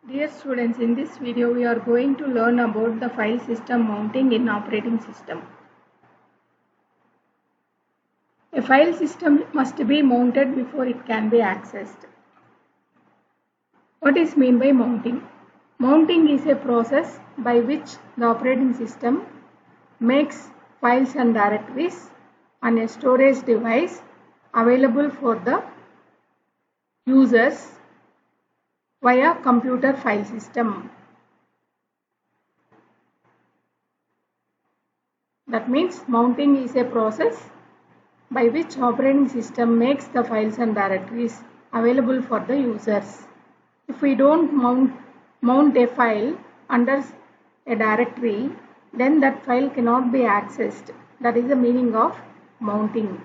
Dear students, in this video we are going to learn about the file system mounting in operating system. A file system must be mounted before it can be accessed. What is meant by mounting? Mounting is a process by which the operating system makes files and directories on a storage device available for the users via computer file system. That means mounting is a process by which operating system makes the files and directories available for the users. If we don't mount a file under a directory, then that file cannot be accessed. That is the meaning of mounting.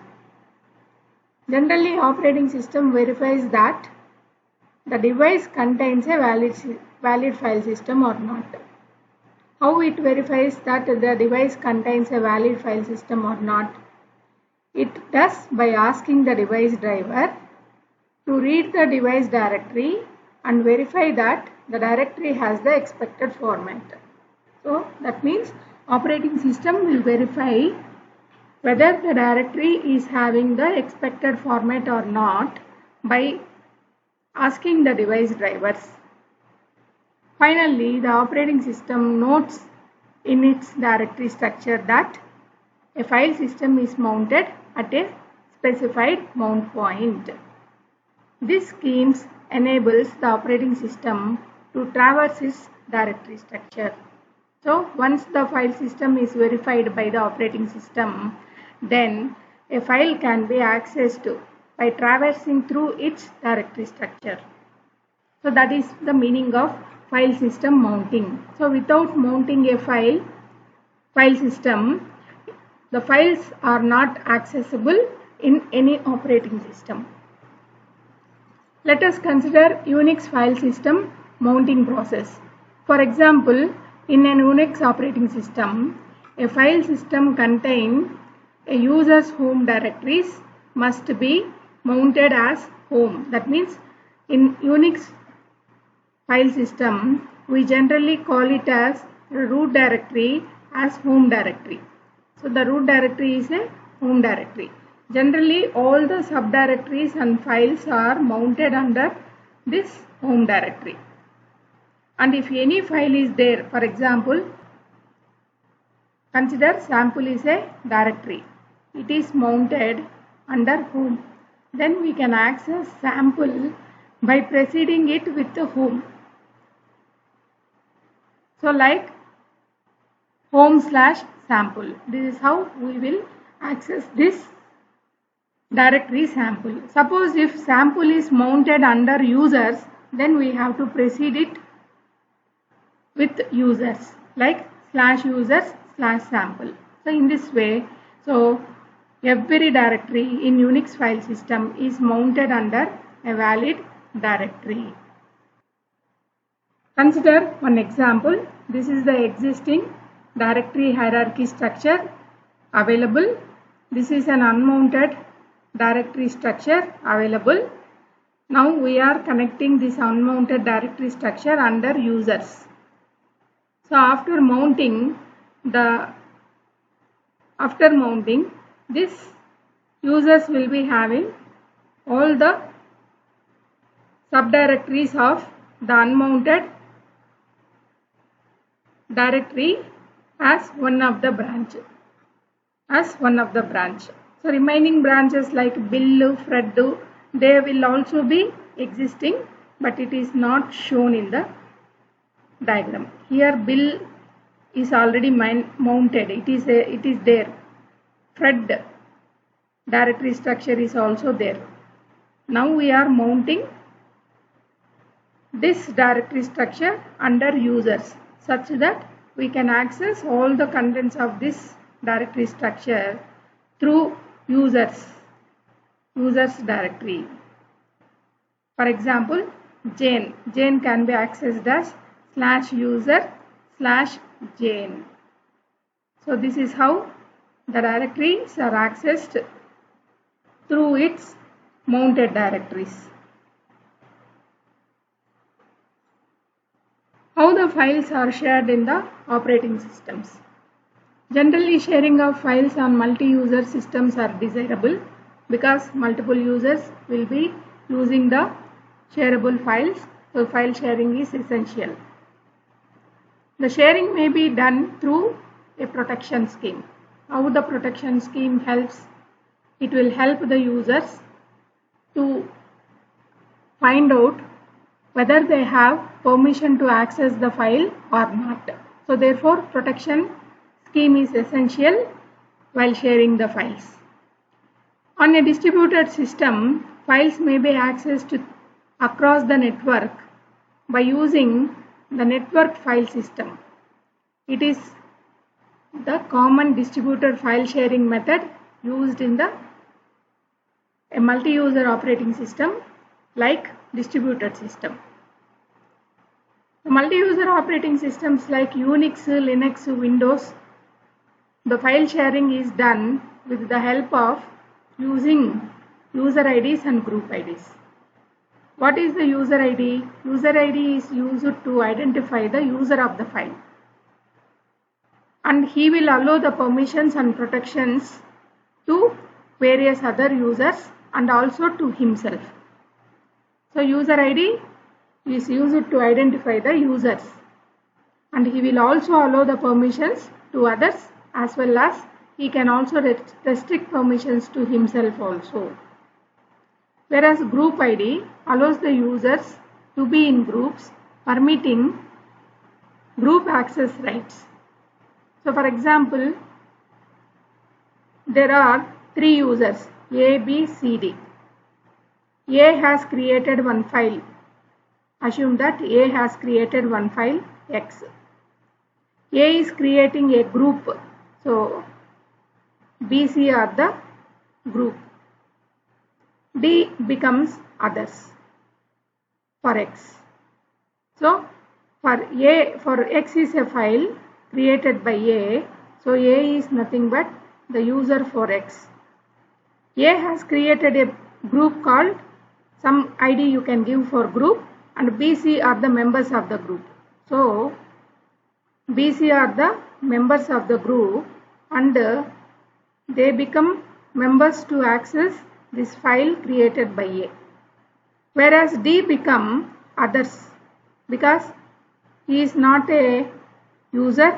Generally, operating system verifies that the device contains a valid file system or not. How it verifies that the device contains a valid file system or not? It does by asking the device driver to read the device directory and verify that the directory has the expected format. So that means operating system will verify whether the directory is having the expected format or not by asking the device drivers. Finally, the operating system notes in its directory structure that a file system is mounted at a specified mount point. This scheme enables the operating system to traverse its directory structure. So, once the file system is verified by the operating system, then a file can be accessed by traversing through its directory structure. So, that is the meaning of file system mounting. So, without mounting a file system, the files are not accessible in any operating system. Let us consider Unix file system mounting process. For example, in an Unix operating system, a file system containing a user's home directories must be mounted as home. That means in Unix file system, we generally call it as root directory as home directory. So the root directory is a home directory. Generally, all the subdirectories and files are mounted under this home directory. And if any file is there, for example, consider sample is a directory. It is mounted under home. Then we can access sample by preceding it with the home. So like home/sample. This is how we will access this directory sample. Suppose if sample is mounted under users, then we have to precede it with users like /users/sample. So in this way, so every directory in Unix file system is mounted under a valid directory. Consider one example. This is the existing directory hierarchy structure available. This is an unmounted directory structure available. Now we are connecting this unmounted directory structure under users. So after mounting this users will be having all the subdirectories of the unmounted directory as one of the branch. So remaining branches like bill, fred, they will also be existing, but it is not shown in the diagram. Here bill is already mounted. It is there. Fred directory structure is also there. Now we are mounting this directory structure under users, such that we can access all the contents of this directory structure through users directory. For example, Jane can be accessed as /user/Jane. So this is how the directories are accessed through its mounted directories. How the files are shared in the operating systems. Generally, sharing of files on multi-user systems are desirable because multiple users will be using the shareable files, so file sharing is essential. The sharing may be done through a protection scheme. How the protection scheme helps? It will help the users to find out whether they have permission to access the file or not. So therefore, protection scheme is essential while sharing the files. On a distributed system, files may be accessed across the network by using the network file system. It is the common distributed file sharing method used in a multi-user operating system like distributed system. The multi-user operating systems like Unix, Linux, Windows, the file sharing is done with the help of using user IDs and group IDs. What is the user ID? User ID is used to identify the user of the file, and he will allow the permissions and protections to various other users and also to himself. So user ID is used to identify the users, and he will also allow the permissions to others, as well as he can also restrict permissions to himself also. Whereas group ID allows the users to be in groups, permitting group access rights. So for example, there are 3 users A, B, C, D. A has created one file. Assume that A has created one file X. A is creating a group. So B, C are the group. D becomes others for X. So for X is a file created by A. So A is nothing but the user for X. A has created a group called some ID you can give for group, and BC are the members of the group. So BC are the members of the group, and they become members to access this file created by A. Whereas D become others because he is not a user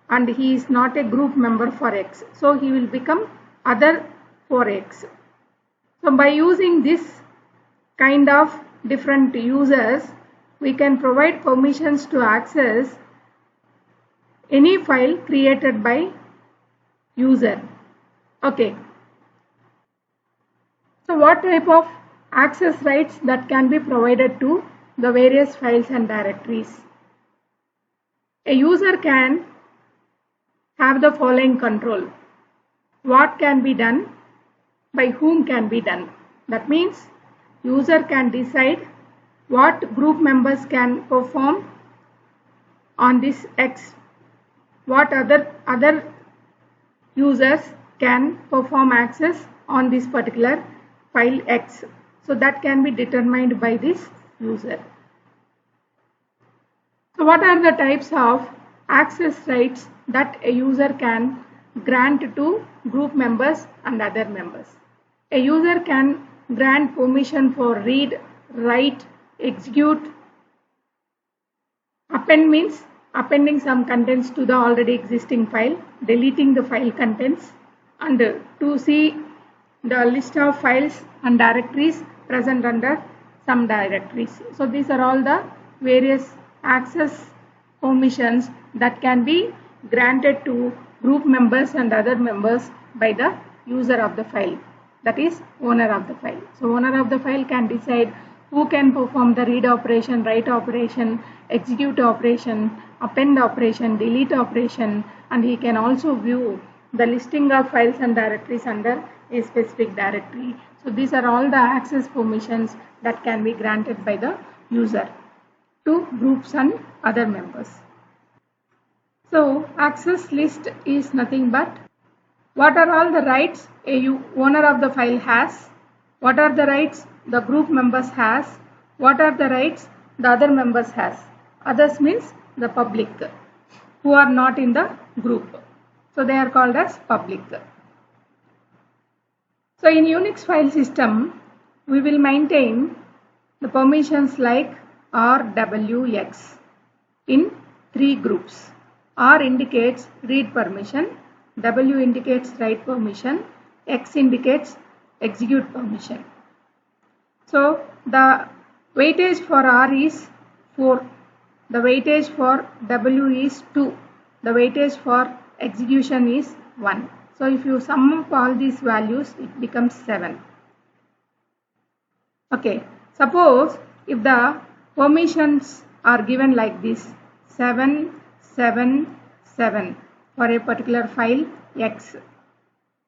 and he is not a group member for X. So he will become other for X. So by using this kind of different users, we can provide permissions to access any file created by user. Okay. So what type of access rights that can be provided to the various files and directories? A user can have the following control. What can be done, by whom can be done. That means user can decide what group members can perform on this X, what other users can perform access on this particular file X. So that can be determined by this user. So what are the types of access rights that a user can grant to group members and other members? A user can grant permission for read, write, execute. Append means appending some contents to the already existing file, deleting the file contents, and to see the list of files and directories present under some directories. So these are all the various access permissions that can be granted to group members and other members by the user of the file, that is owner of the file. So owner of the file can decide who can perform the read operation, write operation, execute operation, append operation, delete operation, and he can also view the listing of files and directories under a specific directory. So these are all the access permissions that can be granted by the user to groups and other members. So access list is nothing but what are all the rights a owner of the file has, what are the rights the group members has, what are the rights the other members has. Others means the public who are not in the group. So they are called as public. So in Unix file system, we will maintain the permissions like RWX in 3 groups. R indicates read permission, W indicates write permission, X indicates execute permission. So the weightage for R is 4, the weightage for W is 2, the weightage for execution is 1. So if you sum up all these values, it becomes 7. Okay, suppose if the permissions are given like this, 7, 7, 7 for a particular file X.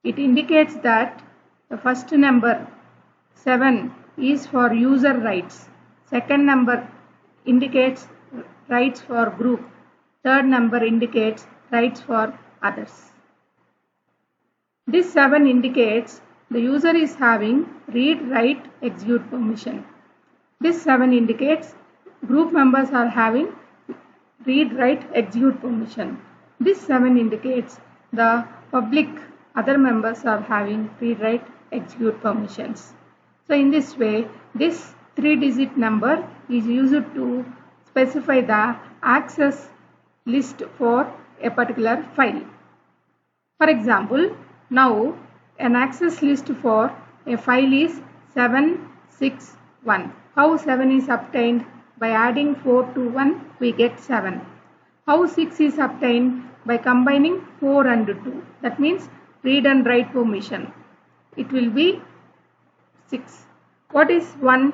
It indicates that the first number 7 is for user rights, second number indicates rights for group, third number indicates rights for others. This 7 indicates the user is having read, write, execute permission. This 7 indicates group members are having read, write, execute permission. This 7 indicates the public other members are having read, write, execute permissions. So in this way, this 3-digit number is used to specify the access list for a particular file. For example, now an access list for a file is 761. How 7 is obtained? By adding 4 to 1 we get 7. How 6 is obtained? By combining 4 and 2. That means read and write permission. It will be 6. What is 1?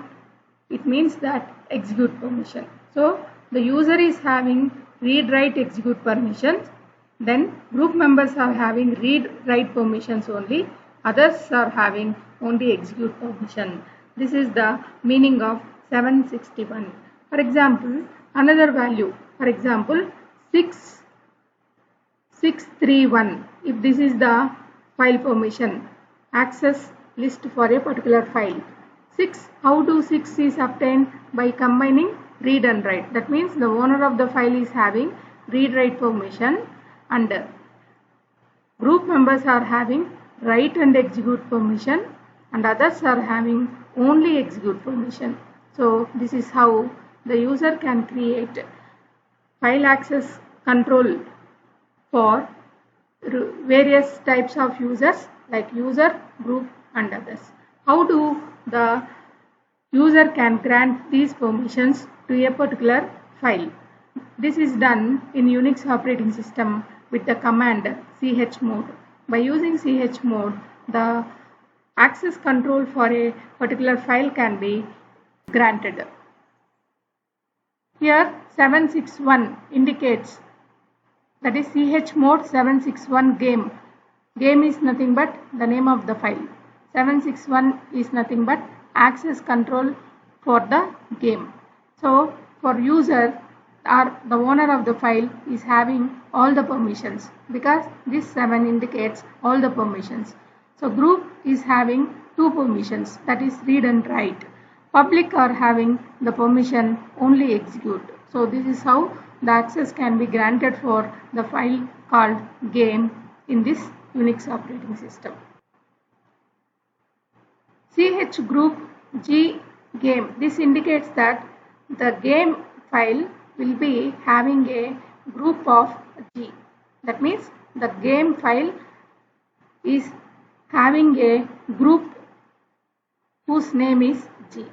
It means that execute permission. So the user is having read, write, execute permissions. Then group members are having read, write permissions only. Others are having only execute permission. This is the meaning of 761. For example, another value. For example, 631. If this is the file permission, access list for a particular file. 6. How do 6 is obtained? By combining read and write. That means the owner of the file is having read, write permission, and group members are having write and execute permission, and others are having only execute permission. So this is how the user can create file access control for various types of users like user, group and others. How do the user can grant these permissions to a particular file? This is done in Unix operating system with the command chmod. By using chmod, the access control for a particular file can be granted. Here 761 indicates, that is chmod 761 game. Game is nothing but the name of the file. 761 is nothing but access control for the game. So for user or the owner of the file is having all the permissions, because this 7 indicates all the permissions. So group is having 2 permissions, that is read and write. Public are having the permission only execute. So this is how the access can be granted for the file called game in this Unix operating system. Ch group G game. This indicates that the game file will be having a group of G. That means the game file is having a group whose name is G.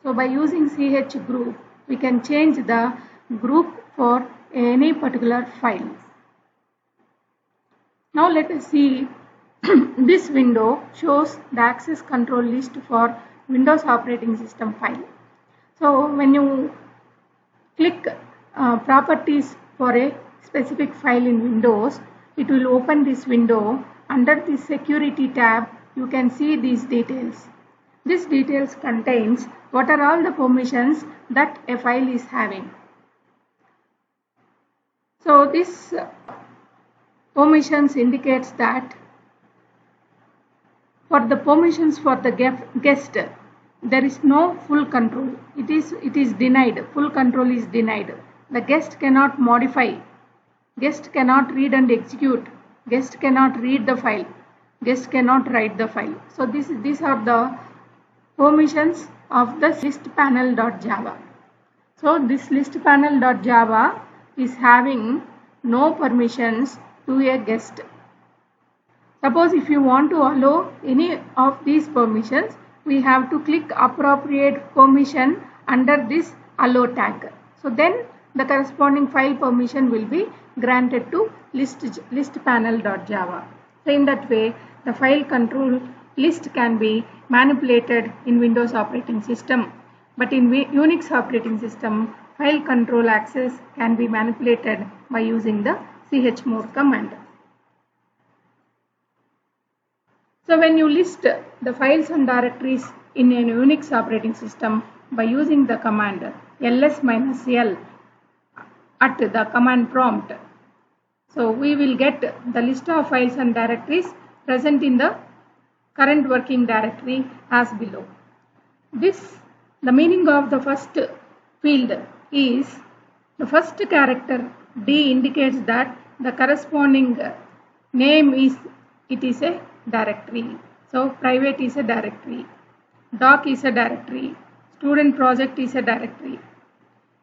So by using ch group, we can change the group for any particular file. Now let us see. This window shows the access control list for Windows operating system file. So when you click properties for a specific file in Windows, it will open this window. Under the security tab, you can see these details. This details contains what are all the permissions that a file is having. So this permissions indicates that for the permissions for the guest, there is no full control. It is denied. Full control is denied. the guest cannot modify, guest cannot read and execute, guest cannot read the file, guest cannot write the file. So these are the permissions of the listpanel.java. So this listpanel.java is having no permissions to a guest. Suppose if you want to allow any of these permissions, we have to click appropriate permission under this allow tag. So then the corresponding file permission will be granted to listpanel.java. So in that way, the file control list can be manipulated in Windows operating system. But in Unix operating system, file control access can be manipulated by using the chmod command. So when you list the files and directories in a Unix operating system by using the command ls-l at the command prompt, so we will get the list of files and directories present in the current working directory as below. The meaning of the first field is the first character D indicates that the corresponding name is a directory. So private is a directory, doc is a directory, student project is a directory.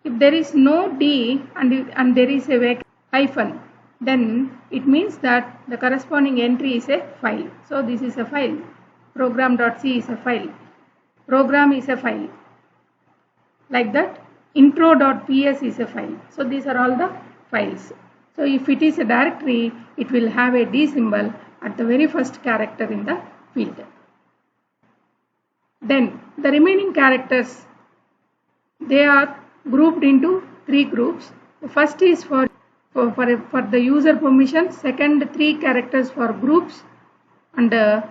If there is no D and there is a hyphen, then it means that the corresponding entry is a file. So this is a file. Program.c is a file. Program is a file. Like that, intro.ps is a file. So these are all the files. So if it is a directory, it will have a D symbol at the very first character in the field. Then the remaining characters, they are grouped into three groups. The first is for the user permission, second 3 characters for groups, and the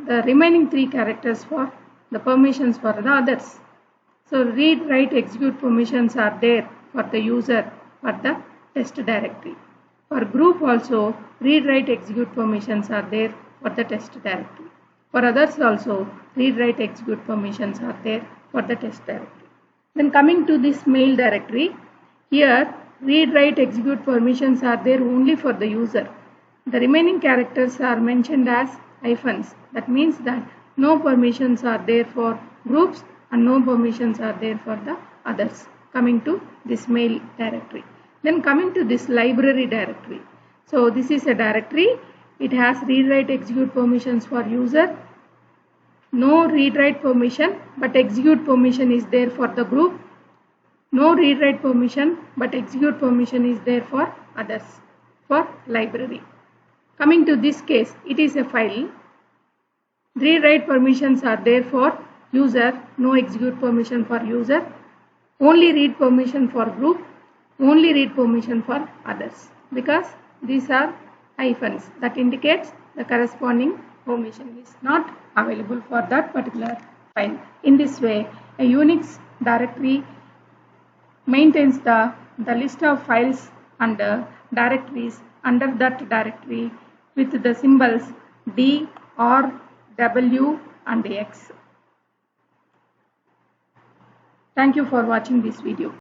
remaining 3 characters for the permissions for the others. So read, write, execute permissions are there for the user for the test directory. For group also, read, write, execute permissions are there for the test directory. For others also, read, write, execute permissions are there for the test directory. Then coming to this mail directory, here read, write, execute permissions are there only for the user. The remaining characters are mentioned as hyphens. That means that no permissions are there for groups and no permissions are there for the others. Coming to this mail directory. Then coming to this library directory. So this is a directory. It has read, write, execute permissions for user. No read, write permission, but execute permission is there for the group. No read, write permission, but execute permission is there for others, for library. Coming to this case, it is a file. Read, write permissions are there for user, no execute permission for user. Only read permission for group, only read permission for others. Because these are hyphens, that indicates the corresponding permission is not available for that particular file. In this way, a Unix directory maintains the list of files and directories under that directory with the symbols D, R, W and X. Thank you for watching this video.